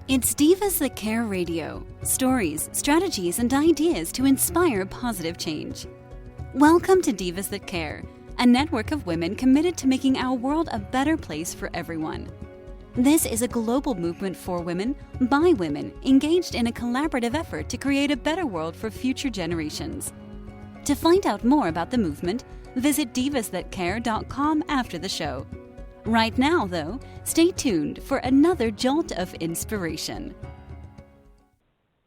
It's Divas That Care Radio. Stories, strategies, and ideas to inspire positive change. Welcome to Divas That Care, a network of women committed to making our world a better place for everyone. This is a global movement for women, by women, engaged in a collaborative effort to create a better world for future generations. To find out more about the movement, visit divasthatcare.com after the show. Right now, though, stay tuned for another jolt of inspiration.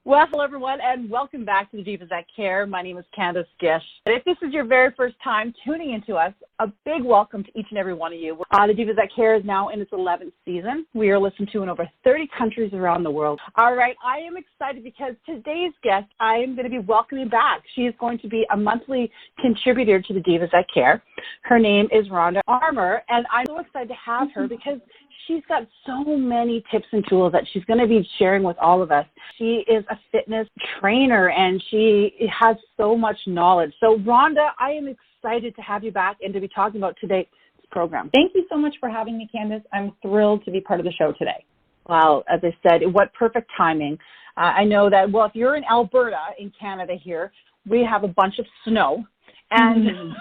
Well, hello, everyone, and welcome back to the Divas That Care. My name is Candace Gish. And if this is your very first time tuning into us, a big welcome to each and every one of you. The Divas That Care is now in its 11th season. We are listened to in over 30 countries around the world. All right, I am excited because today's guest, I am going to be welcoming back. She is going to be a monthly contributor to the Divas That Care. Her name is Rhonda Armour, and I'm so excited to have her because she's got so many tips and tools that she's going to be sharing with all of us. She is a fitness trainer, and she has so much knowledge. So, Rhonda, I am excited to have you back and to be talking about today's program. Thank you so much for having me, Candace. I'm thrilled to be part of the show today. Well, as I said, what perfect timing. I know that, well, if you're in Alberta, in Canada here, we have a bunch of snow, and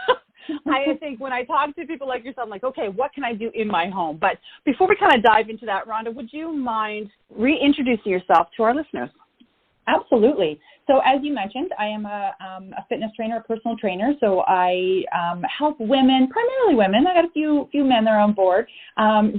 I think when I talk to people like yourself, I'm like, okay, what can I do in my home? But before we kind of dive into that, Rhonda, would you mind reintroducing yourself to our listeners? Absolutely. So as you mentioned, I am a fitness trainer, a personal trainer. So I help women, primarily women, I got a few men that are on board,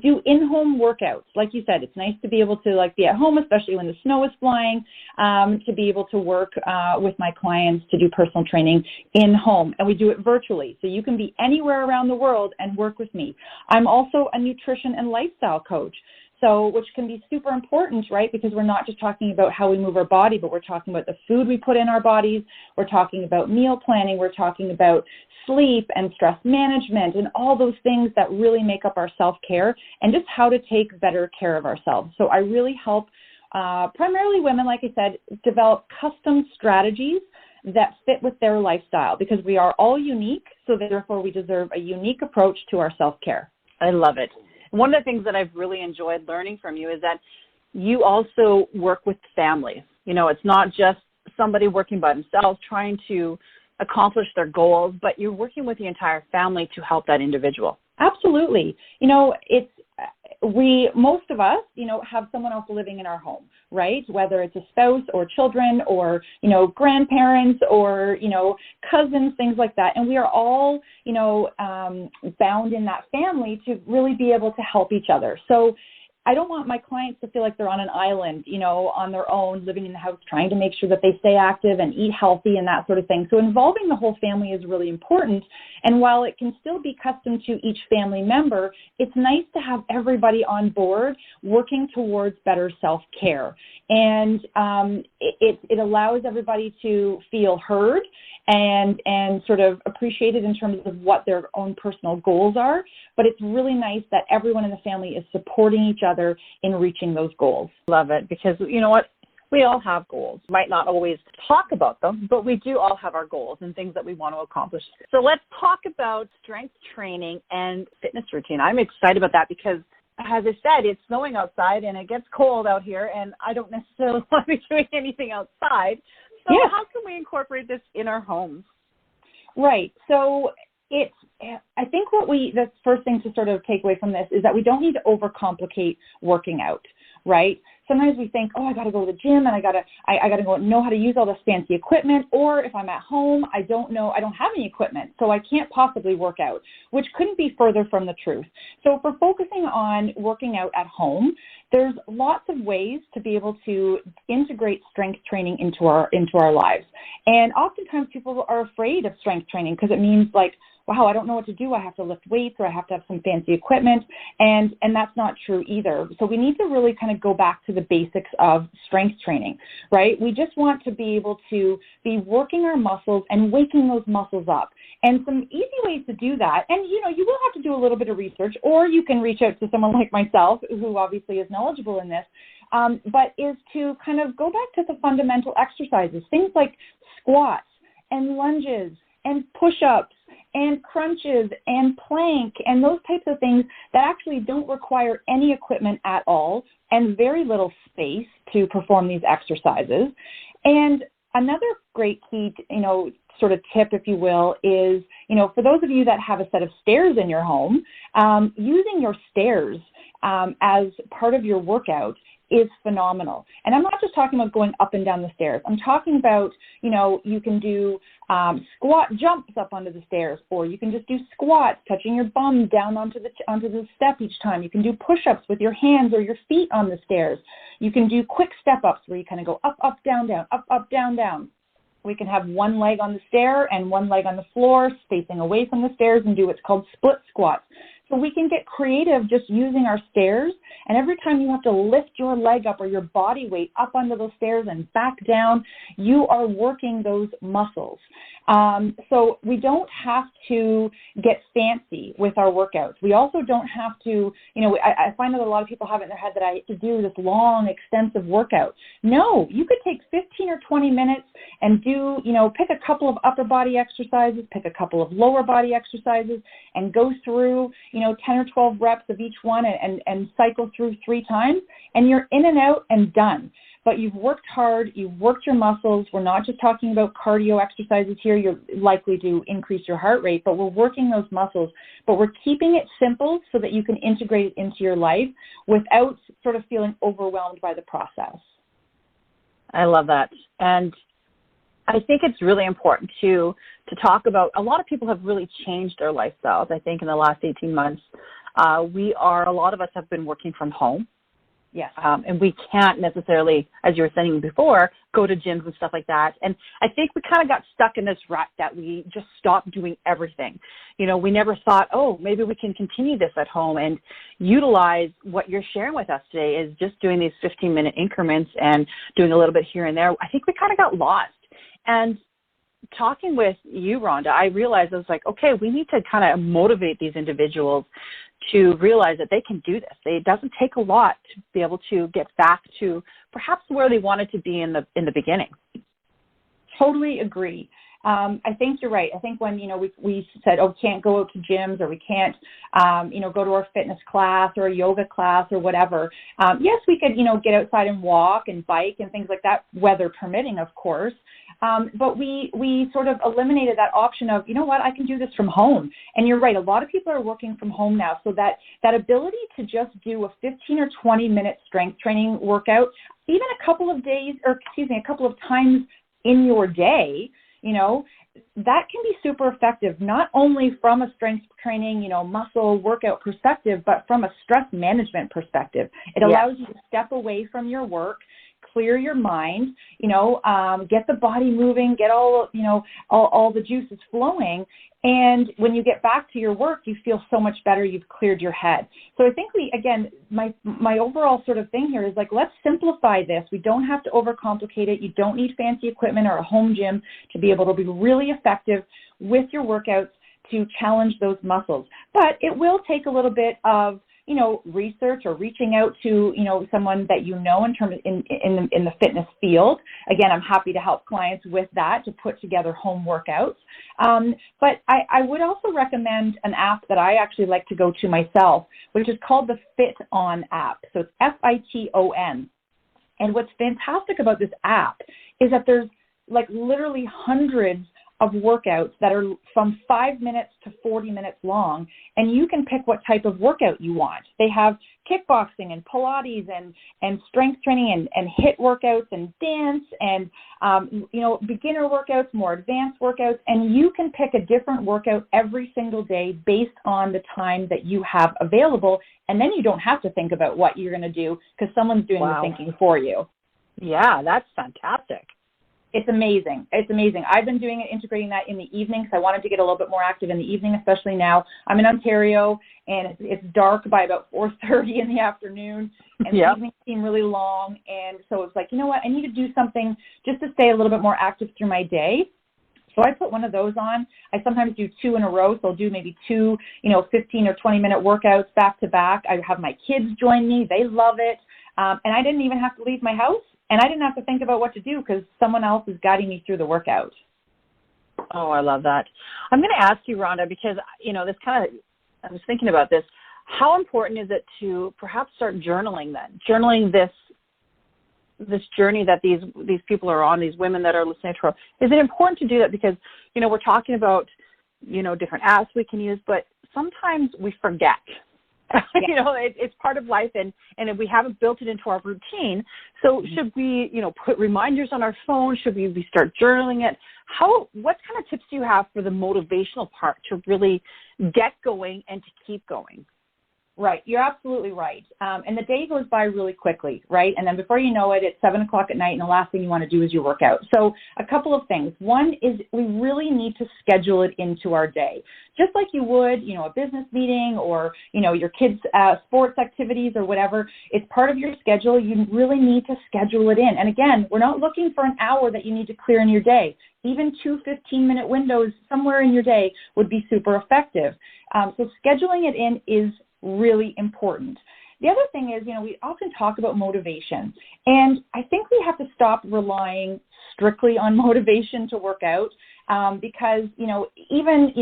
do in-home workouts. Like you said, it's nice to be able to be at home, especially when the snow is flying, to be able to work with my clients to do personal training in home. And we do it virtually. So you can be anywhere around the world and work with me. I'm also a nutrition and lifestyle coach. So, which can be super important, right? Because we're not just talking about how we move our body, but we're talking about the food we put in our bodies. We're talking about meal planning. We're talking about sleep and stress management and all those things that really make up our self-care and just how to take better care of ourselves. So I really help primarily women, like I said, develop custom strategies that fit with their lifestyle because we are all unique. So therefore we deserve a unique approach to our self-care. I love it. One of the things that I've really enjoyed learning from you is that you also work with families. You know, it's not just somebody working by themselves trying to accomplish their goals, but you're working with the entire family to help that individual. Absolutely. You know, most of us, have someone else living in our home, right? Whether it's a spouse or children or, grandparents or, cousins, things like that. And we are all, bound in that family to really be able to help each other. So I don't want my clients to feel like they're on an island, on their own, living in the house, trying to make sure that they stay active and eat healthy and that sort of thing. So involving the whole family is really important. And while it can still be custom to each family member, it's nice to have everybody on board working towards better self-care. And it allows everybody to feel heard and sort of appreciated in terms of what their own personal goals are. But it's really nice that everyone in the family is supporting each other in reaching those goals. Love it, because you know what? We all have goals. Might not always talk about them, but we do all have our goals and things that we want to accomplish. So let's talk about strength training and fitness routine. I'm excited about that because, as I said, it's snowing outside and it gets cold out here, and I don't necessarily want to be doing anything outside. So How can we incorporate this in our homes? Right. So I think the first thing to sort of take away from this is that we don't need to overcomplicate working out, right? Sometimes we think, I got to go to the gym and I got to go know how to use all this fancy equipment. Or if I'm at home, I don't have any equipment, so I can't possibly work out, which couldn't be further from the truth. So if we're focusing on working out at home, there's lots of ways to be able to integrate strength training into our lives. And oftentimes people are afraid of strength training because it means like, wow, I don't know what to do. I have to lift weights or I have to have some fancy equipment. And that's not true either. So we need to really kind of go back to the basics of strength training, right? We just want to be able to be working our muscles and waking those muscles up. And some easy ways to do that, and you will have to do a little bit of research, or you can reach out to someone like myself who obviously is knowledgeable in this, but is to kind of go back to the fundamental exercises, things like squats and lunges and push-ups and crunches and plank and those types of things that actually don't require any equipment at all and very little space to perform these exercises. And another great key, sort of tip, if you will, is, for those of you that have a set of stairs in your home, using your stairs as part of your workout is phenomenal. And I'm not just talking about going up and down the stairs. I'm talking about, you can do squat jumps up onto the stairs, or you can just do squats, touching your bum down onto the step each time. You can do push-ups with your hands or your feet on the stairs. You can do quick step-ups where you kind of go up, up, down, down, up, up, down, down. We can have one leg on the stair and one leg on the floor, facing away from the stairs, and do what's called split squats. So we can get creative just using our stairs, and every time you have to lift your leg up or your body weight up onto those stairs and back down, you are working those muscles. So we don't have to get fancy with our workouts. We also don't have to, I find that a lot of people have it in their head that I have to do this long, extensive workout. No, you could take 15 or 20 minutes and do, pick a couple of upper body exercises, pick a couple of lower body exercises, and go through, 10 or 12 reps of each one and cycle through 3 times, and you're in and out and done. But you've worked hard, you've worked your muscles. We're not just talking about cardio exercises here. You're likely to increase your heart rate, but we're working those muscles. But we're keeping it simple so that you can integrate it into your life without sort of feeling overwhelmed by the process. I love that. And I think it's really important to talk about, a lot of people have really changed their lifestyles, I think, in the last 18 months. A lot of us have been working from home. Yes. And we can't necessarily, as you were saying before, go to gyms and stuff like that. And I think we kind of got stuck in this rut that we just stopped doing everything. We never thought, maybe we can continue this at home and utilize what you're sharing with us today is just doing these 15-minute increments and doing a little bit here and there. I think we kind of got lost. And talking with you, Rhonda, I realized I was like, okay, we need to kind of motivate these individuals to realize that they can do this. It doesn't take a lot to be able to get back to perhaps where they wanted to be in the beginning. Totally agree. I think you're right. I think when, we said, can't go out to gyms, or we can't, go to our fitness class or a yoga class or whatever. Yes, we could, get outside and walk and bike and things like that, weather permitting, of course. But we sort of eliminated that option of, I can do this from home. And you're right. A lot of people are working from home now. So that ability to just do a 15 or 20 minute strength training workout, even a couple of times in your day, that can be super effective, not only from a strength training, muscle workout perspective, but from a stress management perspective. It allows you to step away from your work, clear your mind, get the body moving, get all the juices flowing. And when you get back to your work, you feel so much better. You've cleared your head. So I think my overall sort of thing here is let's simplify this. We don't have to overcomplicate it. You don't need fancy equipment or a home gym to be able to be really effective with your workouts to challenge those muscles. But it will take a little bit of research or reaching out to, someone that in terms in the fitness field. Again, I'm happy to help clients with that, to put together home workouts. But I would also recommend an app that I actually like to go to myself, which is called the FitOn app. So it's FITON. And what's fantastic about this app is that there's literally hundreds of workouts that are from 5 minutes to 40 minutes long, and you can pick what type of workout you want. They have kickboxing and Pilates and strength training and HIIT workouts and dance and, beginner workouts, more advanced workouts, and you can pick a different workout every single day based on the time that you have available, and then you don't have to think about what you're going to do because someone's doing the thinking for you. Yeah, that's fantastic. It's amazing. It's amazing. I've been doing it, integrating that in the evening, because I wanted to get a little bit more active in the evening, especially now. I'm in Ontario, and it's dark by about 4:30 in the afternoon, and the evenings seem really long. And so it's I need to do something just to stay a little bit more active through my day. So I put one of those on. I sometimes do 2 in a row, so I'll do maybe 2, 15 or 20-minute workouts back to back. I have my kids join me. They love it. And I didn't even have to leave my house. And I didn't have to think about what to do because someone else is guiding me through the workout. Oh, I love that. I'm going to ask you, Rhonda, because, I was thinking about this. how important is it to perhaps start journaling then? Journaling this journey that these people are on, these women that are listening to her. Is it important to do that? Because, we're talking about, different apps we can use, but sometimes we forget. It's part of life, and if we haven't built it into our routine. So should we, put reminders on our phone? Should we start journaling it? What kind of tips do you have for the motivational part to really get going and to keep going? Right. You're absolutely right. And the day goes by really quickly, right? And then before you know it, it's 7:00 at night, and the last thing you want to do is your workout. So a couple of things. One is we really need to schedule it into our day, just like you would, a business meeting or, your kids' sports activities or whatever. It's part of your schedule. You really need to schedule it in. And again, we're not looking for an hour that you need to clear in your day. Even 2 15-minute windows somewhere in your day would be super effective. So scheduling it in is really important. The other thing is, we often talk about motivation, and I think we have to stop relying strictly on motivation to work out, because, even,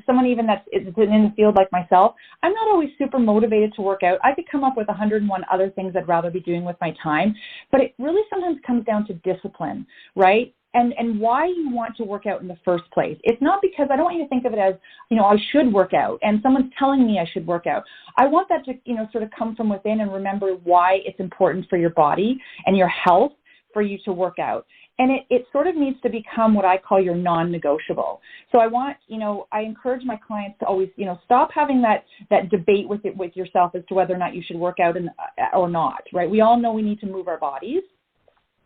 someone even that's in the field like myself, I'm not always super motivated to work out. I could come up with 101 other things I'd rather be doing with my time, but it really sometimes comes down to discipline, right? And why you want to work out in the first place. It's not because I don't want you to think of it as, I should work out and someone's telling me I should work out. I want that to, sort of come from within and remember why it's important for your body and your health for you to work out. And it sort of needs to become what I call your non-negotiable. So I want, I encourage my clients to always, stop having that debate with yourself as to whether or not you should work out or not, right? We all know we need to move our bodies.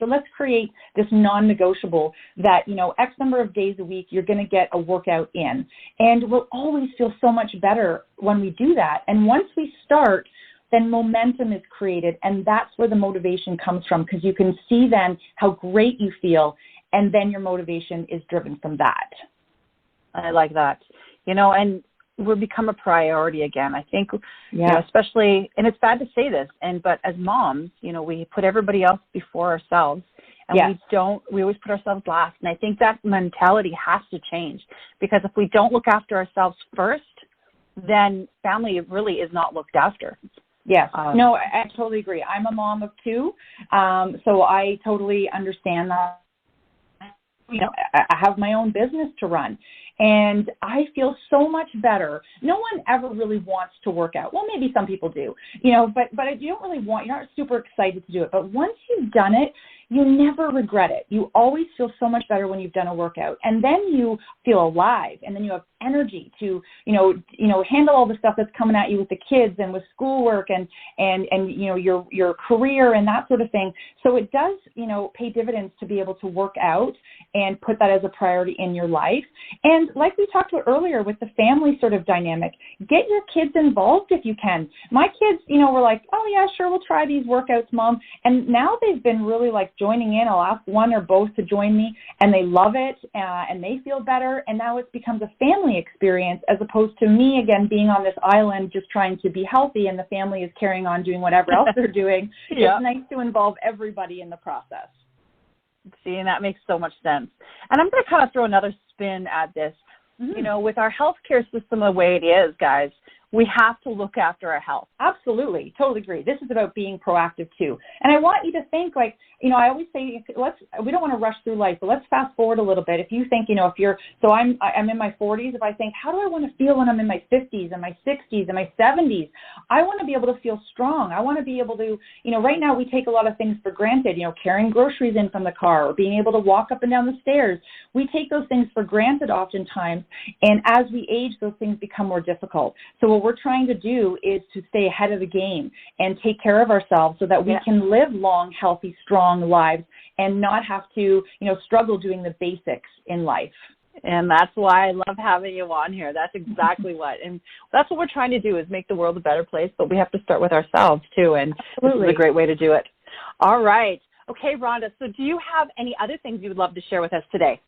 So let's create this non-negotiable that, X number of days a week, you're going to get a workout in. And we'll always feel so much better when we do that. And once we start, then momentum is created. And that's where the motivation comes from, because you can see then how great you feel. And then your motivation is driven from that. I like that. And we'll become a priority again. I think, especially, and it's bad to say this, but as moms, we put everybody else before ourselves, and we always put ourselves last. And I think that mentality has to change, because if we don't look after ourselves first, then family really is not looked after. Yes. No, I totally agree. I'm a mom of 2, so I totally understand that. I have my own business to run, and I feel so much better. No one ever really wants to work out. Well, maybe some people do, but you don't really you're not super excited to do it. But once you've done it, you never regret it. You always feel so much better when you've done a workout, and then you feel alive, and then you have energy to, handle all the stuff that's coming at you with the kids and with schoolwork and your career and that sort of thing. So it does, pay dividends to be able to work out and put that as a priority in your life. And like we talked about earlier with the family sort of dynamic, get your kids involved if you can. My kids, were like, oh yeah, sure, we'll try these workouts, Mom. And now they've been really like joining in. I'll ask one or both to join me, and they love it, and they feel better. And now it becomes a family experience, as opposed to me, again, being on this island just trying to be healthy, and the family is carrying on doing whatever else they're doing. It's nice to involve everybody in the process. See, and that makes so much sense. And I'm going to kind of throw another spin at this. Mm-hmm. With our healthcare system the way it is, guys, we have to look after our health. Absolutely. Totally agree. This is about being proactive too. And I want you to think like, I always say, we don't want to rush through life, but let's fast forward a little bit. If you think, I'm in my 40s, if I think, how do I want to feel when I'm in my 50s and my 60s and my 70s? I want to be able to feel strong. I want to be able to, right now we take a lot of things for granted, carrying groceries in from the car or being able to walk up and down the stairs. We take those things for granted oftentimes. And as we age, those things become more difficult. So what we're trying to do is to stay ahead of the game and take care of ourselves so that we can live long, healthy, strong lives and not have to, struggle doing the basics in life. And that's why I love having you on here. That's exactly what. And that's what we're trying to do, is make the world a better place, but we have to start with ourselves too. And Absolutely. This is a great way to do it. All right. Okay, Rhonda, so do you have any other things you would love to share with us today?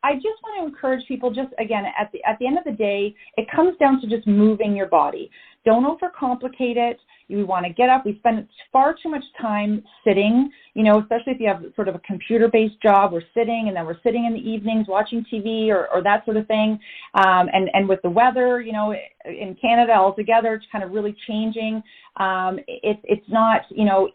I just want to encourage people, just again, at the end of the day, it comes down to just moving your body. Don't overcomplicate it. You want to get up. We spend far too much time sitting, especially if you have sort of a computer-based job, we're sitting and then we're sitting in the evenings watching TV or that sort of thing. And with the weather, in Canada altogether, it's kind of really changing. It's not,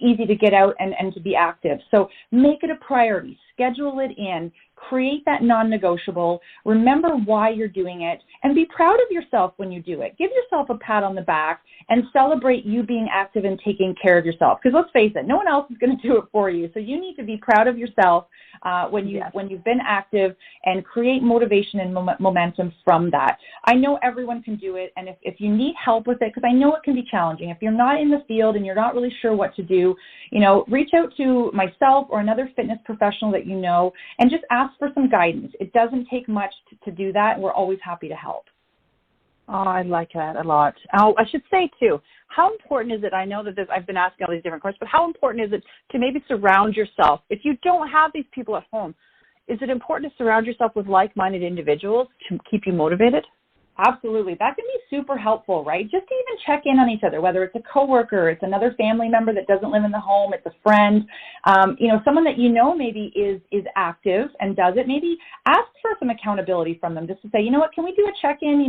easy to get out and to be active. So make it a priority. Schedule it in. Create that non-negotiable. Remember why you're doing it, and be proud of yourself when you do it. Give yourself a pat on the back and celebrate you being active and taking care of yourself. Because let's face it, no one else is going to do it for you. So you need to be proud of yourself when you've been active, and create motivation and momentum from that. I know everyone can do it, and if you need help with it, because I know it can be challenging. If you're not in the field and you're not really sure what to do, reach out to myself or another fitness professional that you know, and just ask for some guidance. It doesn't take much to do that, and we're always happy to help. Oh, I like that a lot. Oh, I should say, too, how important is it, I know that I've been asking all these different questions, but how important is it to maybe surround yourself? If you don't have these people at home, is it important to surround yourself with like-minded individuals to keep you motivated? Absolutely. That can be super helpful, right? Just to even check in on each other, whether it's a coworker, it's another family member that doesn't live in the home, it's a friend, someone that maybe is active and does it. Maybe ask for some accountability from them, just to say, can we do a check-in,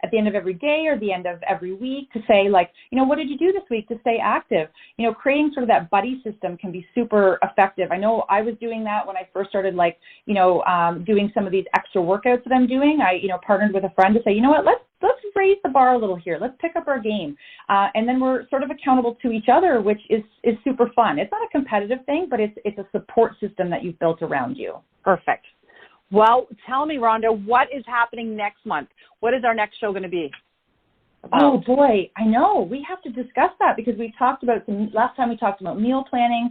at the end of every day or the end of every week, to say, what did you do this week to stay active? Creating sort of that buddy system can be super effective. I know I was doing that when I first started, doing some of these extra workouts that I'm doing. I, partnered with a friend to say, let's raise the bar a little here. Let's pick up our game. And then we're sort of accountable to each other, which is super fun. It's not a competitive thing, but it's a support system that you've built around you. Perfect. Well, tell me, Rhonda, what is happening next month? What is our next show going to be about? Oh, boy, I know. We have to discuss that, because we talked about last time we talked about meal planning.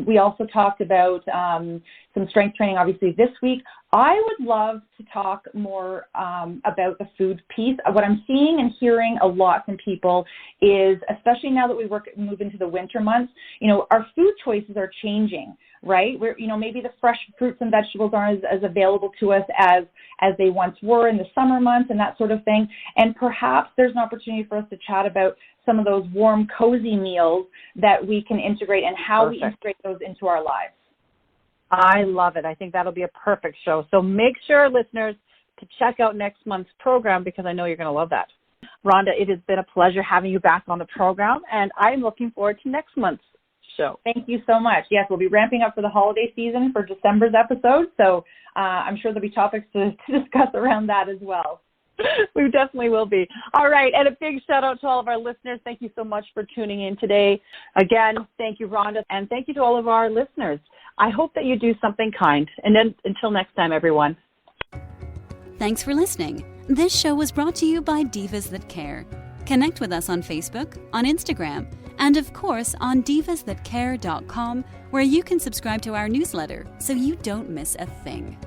We also talked about some strength training, obviously, this week. I would love to talk more about the food piece. What I'm seeing and hearing a lot from people is, especially now that we move into the winter months, our food choices are changing, right? Where, maybe the fresh fruits and vegetables aren't as available to us as they once were in the summer months and that sort of thing. And perhaps there's an opportunity for us to chat about some of those warm, cozy meals that we can integrate, and how we integrate those into our lives. I love it. I think that'll be a perfect show. So make sure, listeners, to check out next month's program, because I know you're going to love that. Rhonda, it has been a pleasure having you back on the program, and I'm looking forward to next month's show. Thank you so much. Yes, we'll be ramping up for the holiday season for December's episode, so I'm sure there'll be topics to discuss around that as well. We definitely will be. All right, and a big shout out to all of our listeners. Thank you so much for tuning in today. Again, thank you, Rhonda, and thank you to all of our listeners. I hope that you do something kind. And then until next time, everyone. Thanks for listening. This show was brought to you by Divas That Care. Connect with us on Facebook, on Instagram, and of course on divasthatcare.com, where you can subscribe to our newsletter so you don't miss a thing.